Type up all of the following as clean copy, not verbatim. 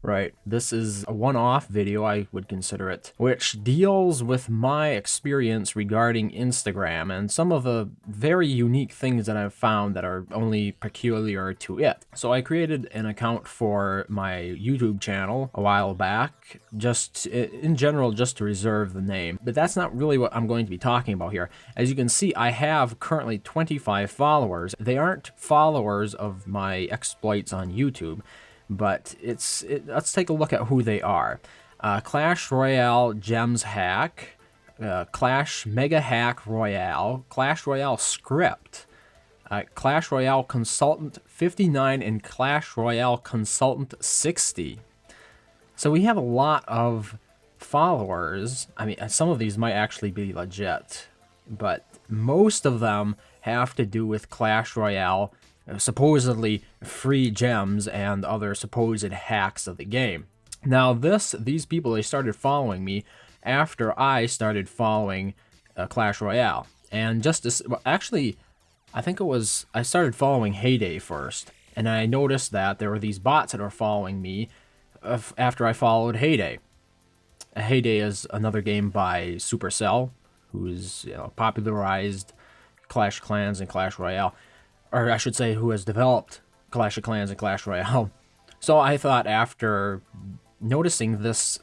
Right. This is a one-off video, I would consider it, which deals with my experience regarding Instagram and some of the very unique things that I've found that are only peculiar to it. So I created an account for my YouTube channel a while back, just in general, just to reserve the name. But that's not really what I'm going to be talking about here. As you can see, I have currently 25 followers. They aren't followers of my exploits on YouTube, but let's take a look at who they are. Clash Royale Gems Hack, ClashMegaHackRoyale, Clash Royale Script, Clash Royale Consultant 59, and Clash Royale Consultant 60. So we have a lot of followers. I mean, some of these might actually be legit, but most of them have to do with Clash Royale, supposedly free gems and other supposed hacks of the game. Now these people, they started following me after I started following Clash Royale. And just as, well, actually, I think it was, I started following Heyday first, and I noticed that there were these bots that were following me after I followed Heyday. Heyday is another game by Supercell, who's popularized Clash of Clans and Clash Royale. Or I should say, who has developed Clash of Clans and Clash Royale. So I thought, after noticing this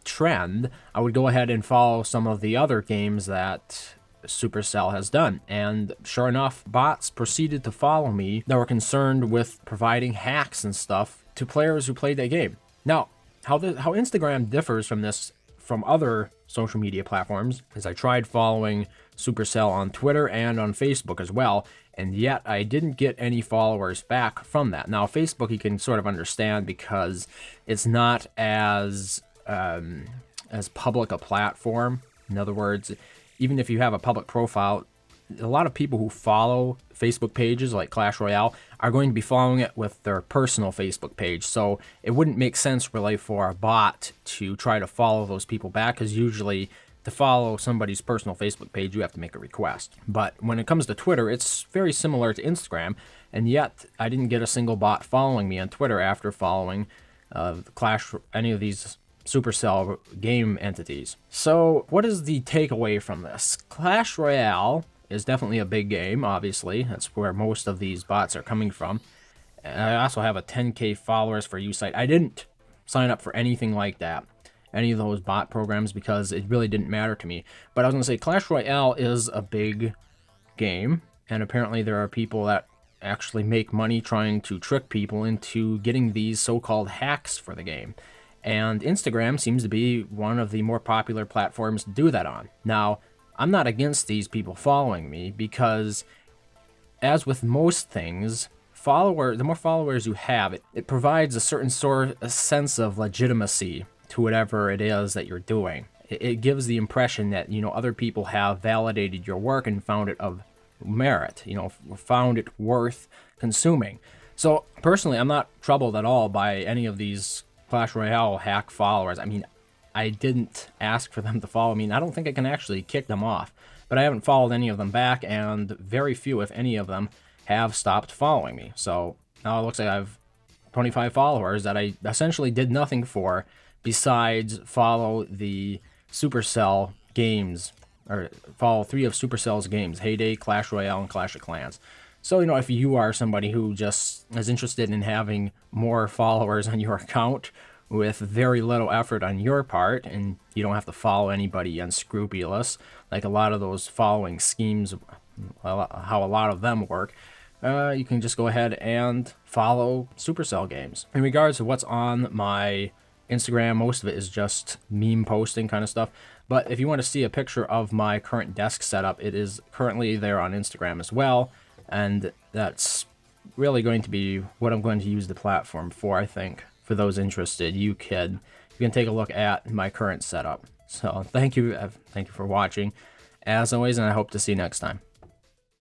trend, I would go ahead and follow some of the other games that Supercell has done. And sure enough, bots proceeded to follow me that were concerned with providing hacks and stuff to players who played that game. Now, how Instagram differs from other social media platforms is I tried following Supercell on Twitter and on Facebook as well, and yet I didn't get any followers back from that. Now, Facebook you can sort of understand because it's not as public a platform. In other words, even if you have a public profile, a lot of people who follow Facebook pages like Clash Royale are going to be following it with their personal Facebook page. So it wouldn't make sense really for a bot to try to follow those people back, because usually to follow somebody's personal Facebook page, you have to make a request. But when it comes to Twitter, it's very similar to Instagram, and yet I didn't get a single bot following me on Twitter after following any of these Supercell game entities. So what is the takeaway from this? Clash Royale is definitely a big game, obviously. That's where most of these bots are coming from. And I also have a 10K followers for you site. I didn't sign up for anything like that, any of those bot programs, because it really didn't matter to me. But I was going to say, Clash Royale is a big game, and apparently there are people that actually make money trying to trick people into getting these so-called hacks for the game. And Instagram seems to be one of the more popular platforms to do that on. Now, I'm not against these people following me, because as with most things, the more followers you have, it provides a certain sense of legitimacy to whatever it is that you're doing. It gives the impression that, other people have validated your work and found it of merit, found it worth consuming. So personally, I'm not troubled at all by any of these Clash Royale hack followers. I mean, I didn't ask for them to follow me, and I don't think I can actually kick them off. But I haven't followed any of them back, and very few, if any of them, have stopped following me. So now it looks like I have 25 followers that I essentially did nothing for besides follow the Supercell games, or follow 3 of Supercell's games: Heyday, Clash Royale, and Clash of Clans. So, if you are somebody who just is interested in having more followers on your account with very little effort on your part, and you don't have to follow anybody unscrupulous, like a lot of those following schemes, how a lot of them work, you can just go ahead and follow Supercell games. In regards to what's on my Instagram, most of it is just meme posting kind of stuff. But if you want to see a picture of my current desk setup, it is currently there on Instagram as well. And that's really going to be what I'm going to use the platform for, I think. For those interested, you can take a look at my current setup. So thank you for watching, as always, and I hope to see you next time.